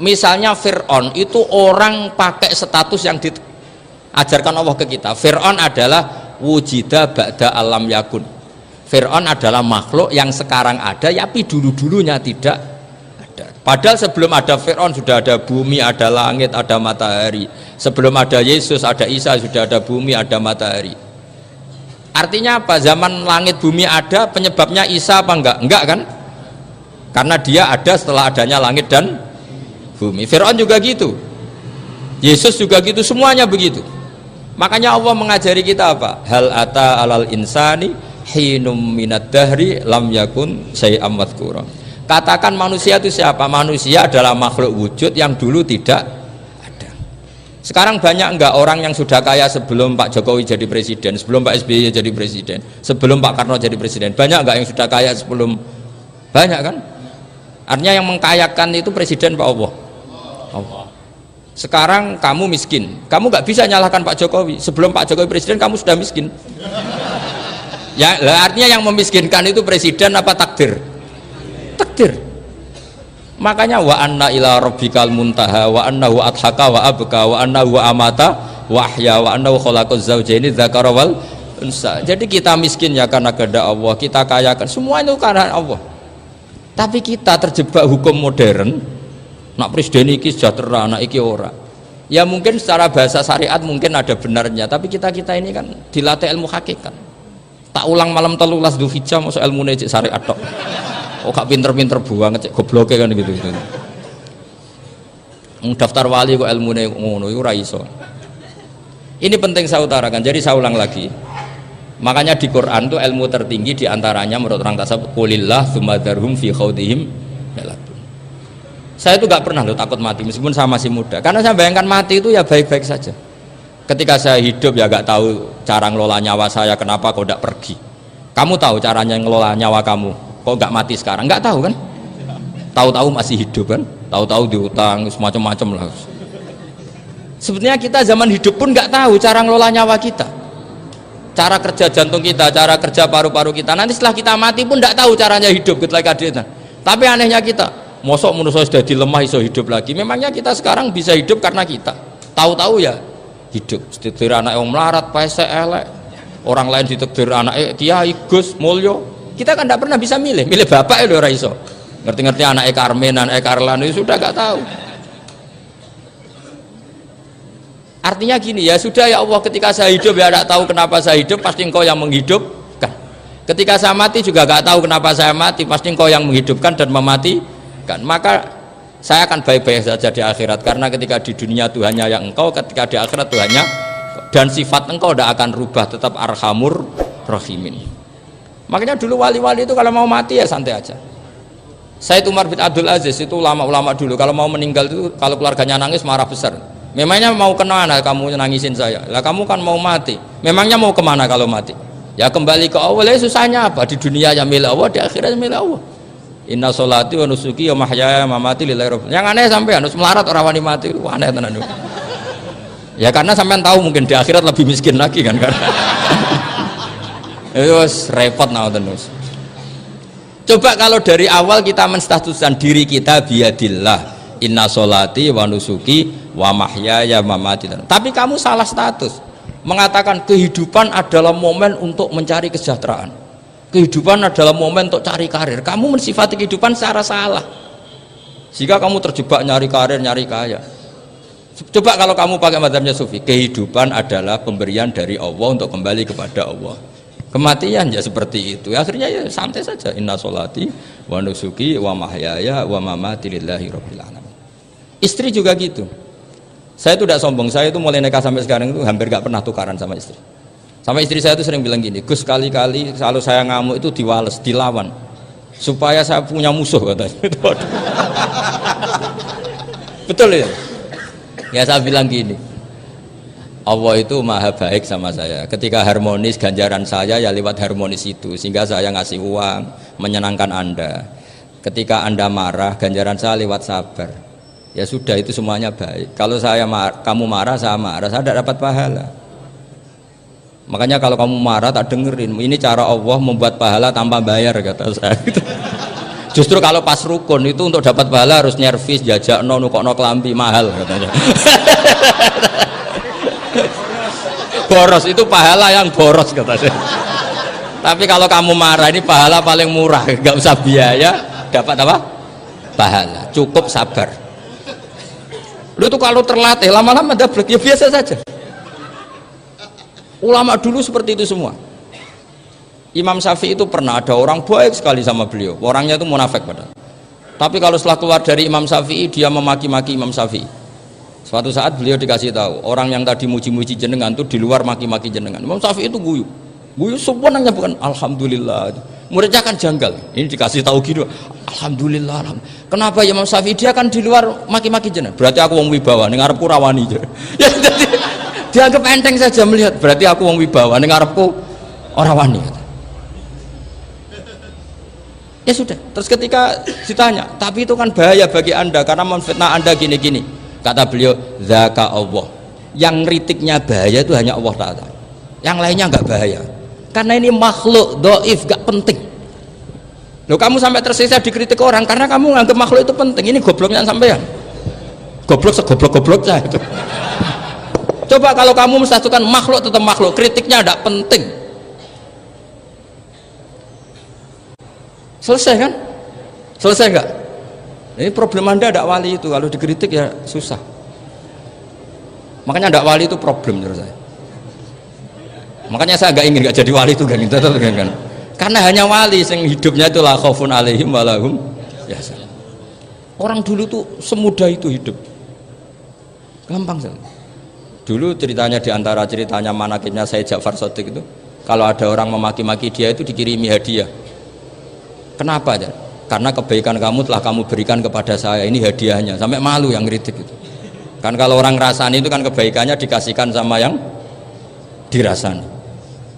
Misalnya Fir'aun itu orang pakai status yang diajarkan Allah ke kita. Fir'aun adalah wujida ba'da alam yakun. Fir'aun adalah makhluk yang sekarang ada tapi dulu-dulunya tidak ada. Padahal sebelum ada Fir'aun sudah ada bumi, ada langit, ada matahari. Sebelum ada Yesus, ada Isa, sudah ada bumi, ada matahari. Artinya apa? Zaman langit bumi ada, penyebabnya Isa apa enggak? Enggak kan? Karena dia ada setelah adanya langit dan bumi. Fir'aun juga gitu, Yesus juga gitu, semuanya begitu. Makanya Allah mengajari kita apa? Hal ata alal insani hinum minad dahri lam yakun syai'am madhkura. Katakan manusia itu siapa? Manusia adalah makhluk wujud yang dulu tidak ada. Sekarang banyak enggak orang yang sudah kaya sebelum Pak Jokowi jadi presiden, sebelum Pak SBY jadi presiden, sebelum Pak Karno jadi presiden? Banyak enggak yang sudah kaya sebelum? Banyak kan? Artinya yang mengkayakan itu presiden Pak Allah. Sekarang kamu miskin, kamu nggak bisa nyalahkan Pak Jokowi. Sebelum Pak Jokowi presiden kamu sudah miskin. Ya, artinya yang memiskinkan itu presiden apa takdir? Takdir. Makanya wa anna ila rabbikal muntaha wa annahu adhaka wa abka wa annahu amata wa ahya wa annahu khalaqaz zawjaini dzakara wal unsa. Jadi kita miskin ya karena kehendak Allah, kita kaya kan semua itu karena Allah. Tapi kita terjebak hukum modern. Nak presiden iki sejahtera, nak iki ora. Ya mungkin secara bahasa syariat mungkin ada benarnya, tapi kita ini kan dilatih ilmu hakikat. Tak ulang malam 13 Dzulhijjah masuk ilmu cek syariat tok. Oh gak pinter-pinter banget cek gobloke kan gitu. Daftar wali kok ilmune ngono iku ora iso. Ini penting saya utarakan. Jadi saya ulang lagi. Makanya di Quran tuh ilmu tertinggi diantaranya menurut orang tasawuf qulillah tsumma dzarhum fi khaudihim yalabun. Saya itu gak pernah loh takut mati meskipun saya masih muda, karena saya bayangkan mati itu ya baik-baik saja. Ketika saya hidup ya gak tahu cara ngelola nyawa saya, kenapa kok gak pergi. Kamu tahu caranya ngelola nyawa kamu, kok gak mati sekarang? Gak tahu kan? Tahu-tahu masih hidup kan? Tahu-tahu diutang semacam-macam lah. Sebetulnya kita zaman hidup pun gak tahu cara ngelola nyawa kita, cara kerja jantung kita, cara kerja paru-paru kita. Nanti setelah kita mati pun gak tahu caranya hidup ketika kita. Tapi anehnya kita mosok manusia sudah dilemah iso hidup lagi. Memangnya kita sekarang bisa hidup karena kita tahu-tahu ya hidup. Ditakdir anak yang melarat, paese elek, orang lain ditakdir anak kiai Gus Mulyo. Kita kan tidak pernah bisa milih bapak itu ora iso. Ngerti-ngerti anak Karmen, anak Karlan itu sudah gak tahu. Artinya gini, ya sudah ya Allah, ketika saya hidup ya tidak tahu kenapa saya hidup, pasti engkau yang menghidupkan. Ketika saya mati juga gak tahu kenapa saya mati, pasti engkau yang menghidupkan dan mematikan. Maka saya akan baik-baik saja di akhirat, karena ketika di dunia Tuhannya yang engkau, ketika di akhirat Tuhannya, dan sifat engkau tidak akan rubah, tetap arhamur rahimin. Makanya dulu wali-wali itu kalau mau mati ya santai aja. Said Umar bin Abdul Aziz itu ulama-ulama dulu kalau mau meninggal itu, kalau keluarganya nangis marah besar. Memangnya mau kemana kamu nangisin saya? Lah kamu kan mau mati. Memangnya mau kemana kalau mati? Ya kembali ke Allah. Susahnya apa? Di dunia ya milik Allah, di akhirat milik Allah. Inna sholati wa nusuki wa mahyaya wa mamati lillahi rabbil. Yang aneh sampai harus melarat orang wani mati, aneh tenan. Ya karena sampean tahu mungkin di akhirat lebih miskin lagi kan. Itu repot terus. Coba kalau dari awal kita menstatuskan diri kita biadillah, inna sholati wa nusuki wa mahyaya wa mamati. Tapi kamu salah status, mengatakan kehidupan adalah momen untuk mencari kesejahteraan. Kehidupan adalah momen untuk cari karir. Kamu mensifati kehidupan secara salah, jika kamu terjebak nyari karir, nyari kaya. Coba kalau kamu pakai mazhabnya Sufi, kehidupan adalah pemberian dari Allah untuk kembali kepada Allah. Kematian ya seperti itu. Akhirnya ya santai saja. Inna sholati wa nusuki wa mahyaya wa mamati lillahi rabbil alamin. Istri juga gitu. Saya itu tidak sombong. Saya itu mulai nikah sampai sekarang itu hampir gak pernah tukaran sama istri. Sama istri saya itu sering bilang gini, Gus, kali-kali kalau saya ngamuk itu diwales, dilawan, supaya saya punya musuh katanya. Betul ya? Ya saya bilang gini, Allah itu maha baik sama saya. Ketika harmonis, ganjaran saya ya lewat harmonis itu, sehingga saya ngasih uang menyenangkan Anda. Ketika Anda marah, ganjaran saya lewat sabar. Ya sudah, itu semuanya baik. Kalau kamu marah, saya tidak dapat pahala. Makanya kalau kamu marah tak dengerin, ini cara Allah membuat pahala tanpa bayar, kata saya. Justru kalau pas rukun itu untuk dapat pahala harus nyervis, jajak nukokno kelambi mahal katanya. Boros itu pahala yang boros katanya. Tapi kalau kamu marah ini pahala paling murah, nggak usah biaya, dapat apa? Pahala, cukup sabar. Lu tuh kalau terlatih lama-lama dapat ya biasa saja. Ulama dulu seperti itu semua. Imam Syafi'i itu pernah ada orang baik sekali sama beliau, orangnya itu munafik padahal. Tapi kalau setelah keluar dari Imam Syafi'i dia memaki-maki Imam Syafi'i. Suatu saat beliau dikasih tahu orang yang tadi muji-muji jenengan tuh di luar maki-maki jenengan. Imam Syafi'i itu guyu semuanya bukan alhamdulillah. Muridnya kan janggal. Ini dikasih tahu gitu, alhamdulillah. Kenapa ya Imam Syafi'i dia kan di luar maki-maki jenengan? Berarti aku wong wibawa, ning ngarepku rawani. Ya jadi dianggap enteng saja melihat. Berarti aku wong wibawa, ning ngarepku ora wani. Ya sudah. Terus ketika ditanya, tapi itu kan bahaya bagi anda karena memfitnah anda gini-gini. Kata beliau, zaka Allah. Yang kritiknya bahaya itu hanya Allah Ta'ala. Yang lainnya nggak bahaya. Karena ini makhluk doif, gak penting. Loh kamu sampai tersiksa dikritik orang karena kamu nganggap makhluk itu penting. Ini gobloknya sampean. Goblok segoblok-goblok saya itu. Coba kalau kamu mensatukan makhluk tetap makhluk, kritiknya tidak penting. Selesai kan? Selesai enggak? Ini problem anda ada wali itu, kalau dikritik ya susah. Makanya ada wali itu problem menurut saya. Makanya saya nggak ingin nggak jadi wali itu kan, karena hanya wali yang hidupnya itu la khaufun alaihim walahum yahzanun. Orang dulu tuh semudah itu hidup, gampang sekali. Dulu ceritanya diantara ceritanya manakibnya Sayyid Ja'far Shadiq itu, kalau ada orang memaki-maki dia itu dikirimi hadiah. Kenapa aja? Karena kebaikan kamu telah kamu berikan kepada saya, ini hadiahnya. Sampai malu yang kritik itu. Kan kalau orang rasani itu kan kebaikannya dikasihkan sama yang dirasani.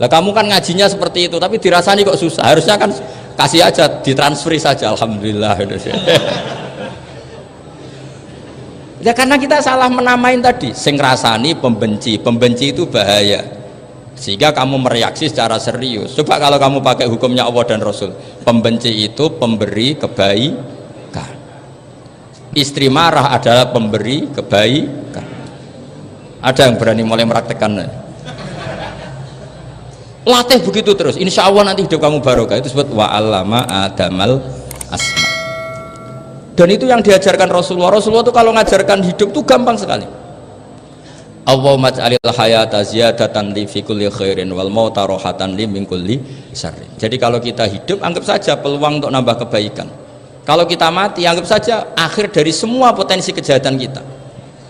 Lah kamu kan ngajinya seperti itu, tapi dirasani kok susah. Harusnya kan kasih aja, ditransferi saja. Alhamdulillah. Ya karena kita salah menamain tadi. Sing rasani pembenci, pembenci itu bahaya. Sehingga kamu mereaksi secara serius. Coba kalau kamu pakai hukumnya Allah dan Rasul, pembenci itu pemberi kebaikan, istri marah adalah pemberi kebaikan. Ada yang berani mulai meraktekan? Latih begitu terus, insya Allah nanti hidup kamu barokah. Itu disebut wa'allama adamal asma. Dan itu yang diajarkan Rasulullah. Rasulullah itu kalau ngajarkan hidup itu gampang sekali. Allahumma ja'alil hayata ziyadatan li fi kulli khairin wal mauta rohatan li min kulli syarrin. Jadi kalau kita hidup anggap saja peluang untuk nambah kebaikan. Kalau kita mati anggap saja akhir dari semua potensi kejahatan kita.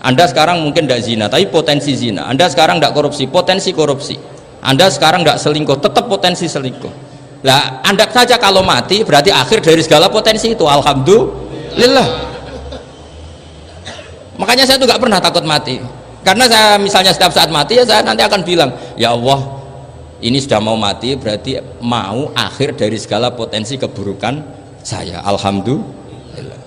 Anda sekarang mungkin tidak zina tapi potensi zina. Anda sekarang tidak korupsi, potensi korupsi. Anda sekarang tidak selingkuh, tetap potensi selingkuh. Lah anggap saja kalau mati berarti akhir dari segala potensi itu. Alhamdulillah. Makanya saya tuh nggak pernah takut mati. Karena saya misalnya setiap saat mati ya saya nanti akan bilang, ya Allah ini sudah mau mati berarti mau akhir dari segala potensi keburukan saya. Alhamdulillah.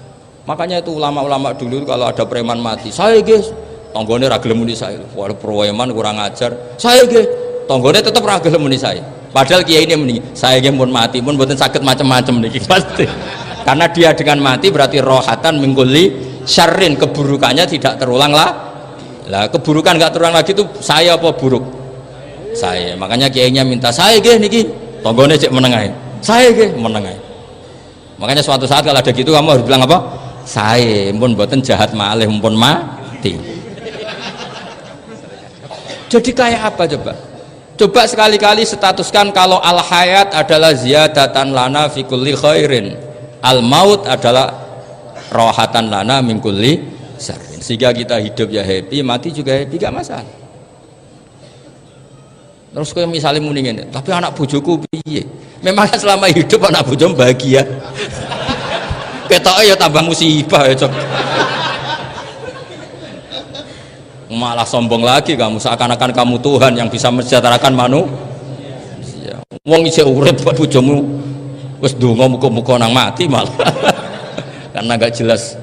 Makanya itu ulama-ulama dulu kalau ada preman mati, saya guys tonggone ra gelem muni saya. Wah preman kurang ajar. Saya guys tonggone tetap ra gelem muni saya. Padahal kiai ini muni, saya guys pun mati pun mboten saged macam-macam niki pasti. Karena dia dengan mati berarti rohatan mingkuli syarrin, keburukannya tidak terulang lah. Lah keburukan nggak terulang lagi itu saya apa buruk? Saya. Makanya kiainya minta saya ge niki tonggone cek menengahin. Saya ge menengahin. Makanya suatu saat kalau ada gitu kamu harus bilang apa? Saya pun buatan jahat malih pun mati. Jadi kayak apa coba? Coba sekali-kali statuskan kalau al hayat adalah ziyadatan lana fi kulli khairin. Al maut adalah rohatan lana min kulli syarrin. Sehingga kita hidup ya happy, mati juga happy, gak masalah. Terus kayak misalnya mendingin, tapi anak bojoku piye? Memang selama hidup anak bojo bahagia. Ketoknya ya tambah musibah ya cok. Malah sombong lagi kamu, seakan-akan kamu Tuhan yang bisa mensejahterakan manusia. Wong isih urip bojomu wis ndonga muga-muga nang mati malah. Karena gak jelas.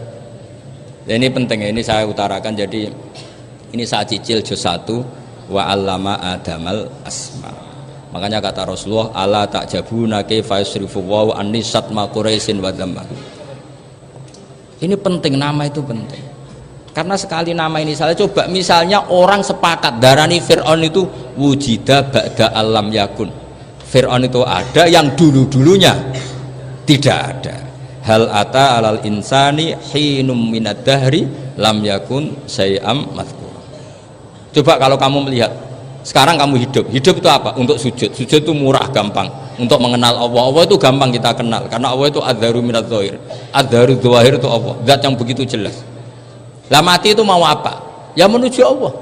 Ini penting, ini saya utarakan. Jadi ini saya cicil juz 1 wa allama adamal asma. Makanya kata Rasulullah, ala ta'jabuna kaifa yusrifu wa annisat ma quraisin wa dhamma. Ini penting, nama itu penting. Karena sekali nama ini salah, coba misalnya orang sepakat darani Fir'aun itu wujida ba'da alam yakun. Fir'aun itu ada yang dulu-dulunya tidak ada. Hal ata alal insani hinum minad dahri lam yakun syai'am madhkur. Coba kalau kamu melihat sekarang kamu hidup itu apa? Untuk sujud itu murah, gampang. Untuk mengenal Allah itu gampang kita kenal, karena Allah itu adzaru minadz dzahir. Adzaru dzahir itu Allah, zat yang begitu jelas. Lah mati itu mau apa? Ya menuju Allah.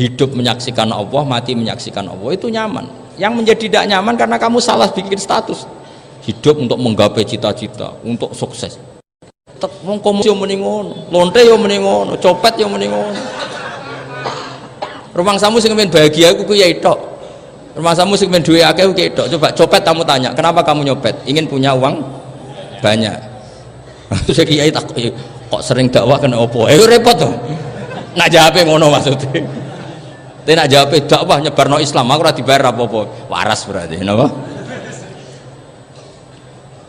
Hidup menyaksikan Allah, mati menyaksikan Allah, itu nyaman. Yang menjadi tidak nyaman karena kamu salah bikin status. Hidup untuk menggapai cita-cita, untuk sukses. Wong komunis yo muni ngono, lonte yo muni ngono, copet yo muni ngono. Rumangsamu sing men bahagia iku ya tok. Rumangsamu sing men duwe akeh ku tok. Coba copet kamu tanya, kenapa kamu nyopet? Ingin punya uang banyak. Terus kiai takut, kok sering dakwah kena opo? Repot to. Nak jawabe ngono maksudnya. Tapi nak jawabe dakwah nyebarno Islam, aku ora dibayar apa-apa. Waras berarti, napa?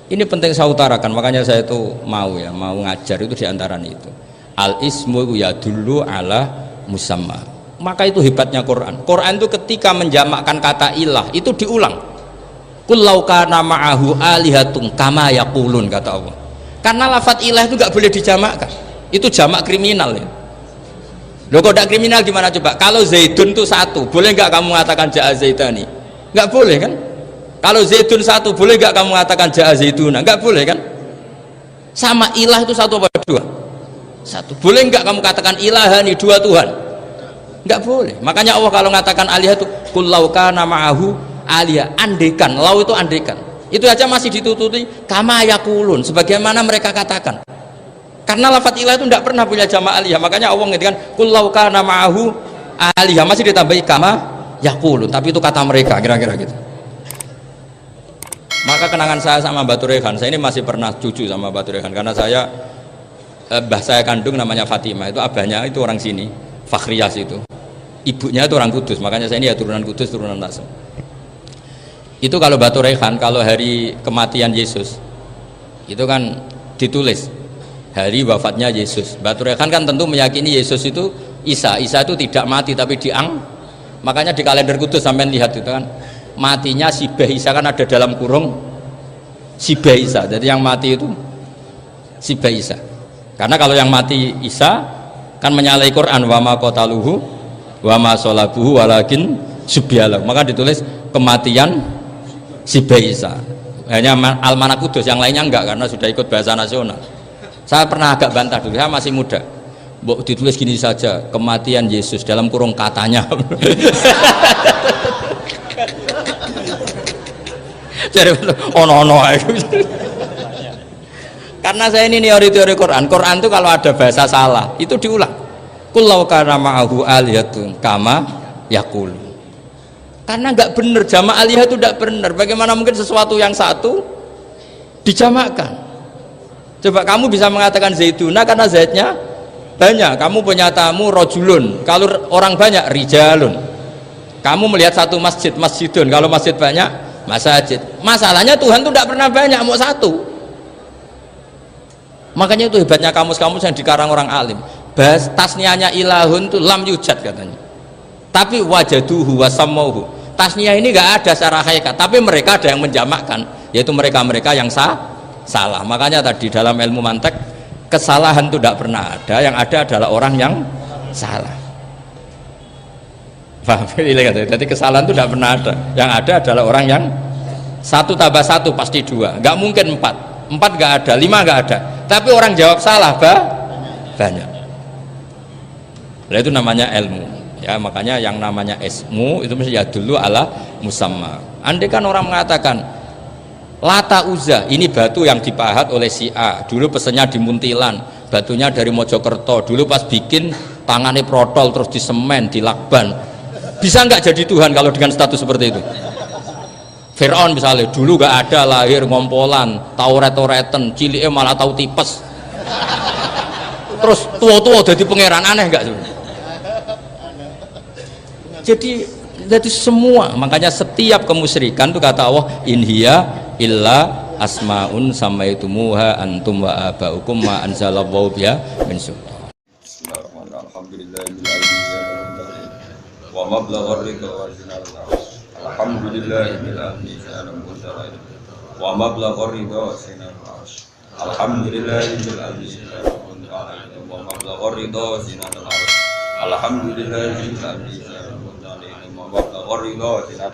Ini penting saya utarakan, makanya saya itu mau ngajar itu diantaranya itu. Al ismu ya dulu ala musamma. Maka itu hebatnya Quran. Quran itu ketika menjamakkan kata ilah itu diulang. Qul law kana ma'ahu alihatun kama yaqulun, kata Allah. Karena lafadz ilah itu nggak boleh dijamakkan. Itu jamak kriminal ya. Loh kok tidak kriminal gimana coba? Kalau Zaidun itu satu, boleh nggak kamu mengatakan ja'a Zaidani? Nggak boleh kan? Kalau Zaidun satu, boleh nggak kamu mengatakan ja'a Zaiduna? Nggak boleh kan? Sama ilah itu satu apa dua? Satu. Boleh nggak kamu katakan ilahani, dua Tuhan? Nggak boleh. Makanya Allah kalau mengatakan alihah itu qul law kana ma'ahu alihah, andekan. Lau itu andekan. Itu aja masih ditututi kama yaqulun, sebagaimana mereka katakan. Karena lafadz ilah itu tidak pernah punya jamak alihah. Makanya Allah mengatakan qul law kana ma'ahu alihah, masih ditambahi kama yaqulun, tapi itu kata mereka, kira-kira gitu. Maka kenangan saya sama Batu Rehan, saya ini masih pernah cucu sama Batu Rehan, karena saya mbah saya kandung namanya Fatimah, itu abahnya itu orang sini, Fakhriyas itu, ibunya itu orang Kudus, makanya saya ini ya turunan Kudus, turunan Tasem. Itu kalau Batu Rehan, kalau hari kematian Yesus itu kan ditulis hari wafatnya Yesus. Batu Rehan kan tentu meyakini Yesus itu Isa itu tidak mati tapi makanya di kalender Kudus sampai lihat itu kan matinya Sibah Isa, kan ada dalam kurung Sibah Isa, jadi yang mati itu Sibah Isa. Karena kalau yang mati Isa kan menyalahi Quran, wa ma qataluhu wa ma shalabuhu walakin subyalah, maka ditulis kematian Sibah Isa. Hanya Almanak Kudus, yang lainnya enggak karena sudah ikut bahasa nasional. Saya pernah agak bantah dulu, saya masih muda, ditulis gini saja, kematian Yesus dalam kurung katanya. Jadi ono karena saya ini teori Quran itu kalau ada bahasa salah itu diulang. Qul law kana ma'ahu alihatun kama yaqul. Karena nggak benar, jamak alihah itu tidak benar. Bagaimana mungkin sesuatu yang satu dijamakkan? Coba kamu bisa mengatakan Zaiduna karena zaitnya banyak. Kamu punya tamu rojulun, kalau orang banyak rijalun. Kamu melihat satu masjid, masjidun, kalau masjid banyak masajid. Masalahnya Tuhan itu tidak pernah banyak, mau satu. Makanya itu hebatnya kamus-kamus yang dikarang orang alim. Bahas tasniahnya ilahun itu lam yujad katanya. Tapi wajaduhu wasamauhu. Tasniah ini nggak ada secara hakikat, tapi mereka ada yang menjamakkan, yaitu mereka-mereka yang salah. Makanya tadi dalam ilmu mantek kesalahan itu tidak pernah ada, yang ada adalah orang yang salah. Jadi kesalahan itu tidak pernah ada, yang ada adalah orang yang satu tambah satu pasti dua, nggak mungkin empat nggak ada, lima nggak ada, tapi orang jawab salah banyak. Nah, itu namanya ilmu ya. Makanya yang namanya ismu itu mesti ya dulu ala musamma. Andai kan orang mengatakan Lata Uzza ini batu yang dipahat oleh si A, dulu pesennya di Muntilan, batunya dari Mojokerto, dulu pas bikin tangannya protol terus di semen, di lakban. Bisa nggak jadi Tuhan kalau dengan status seperti itu? Fir'aun misalnya dulu nggak ada, lahir ngompolan, tahu retoreten, ciliknya malah tahu tipes, terus tua-tua jadi pangeran, aneh nggak sih? Jadi Jadi semua, makanya setiap kemusyrikan itu kata Allah, in hiya illa asmaun samaitumuha antum wa abaukum ma anzalallahu biha min sultan. Bismillahirrahmanirrahim. Alhamdulillahirabbil wa mablagha ridha wa zinal alhamdulillahil alamin wa mablagha ridha wa zinal alhamdulillahil alamin wa mablagha ridha wa zinal alhamdulillahil alamin wa mablagha ridha wa zinal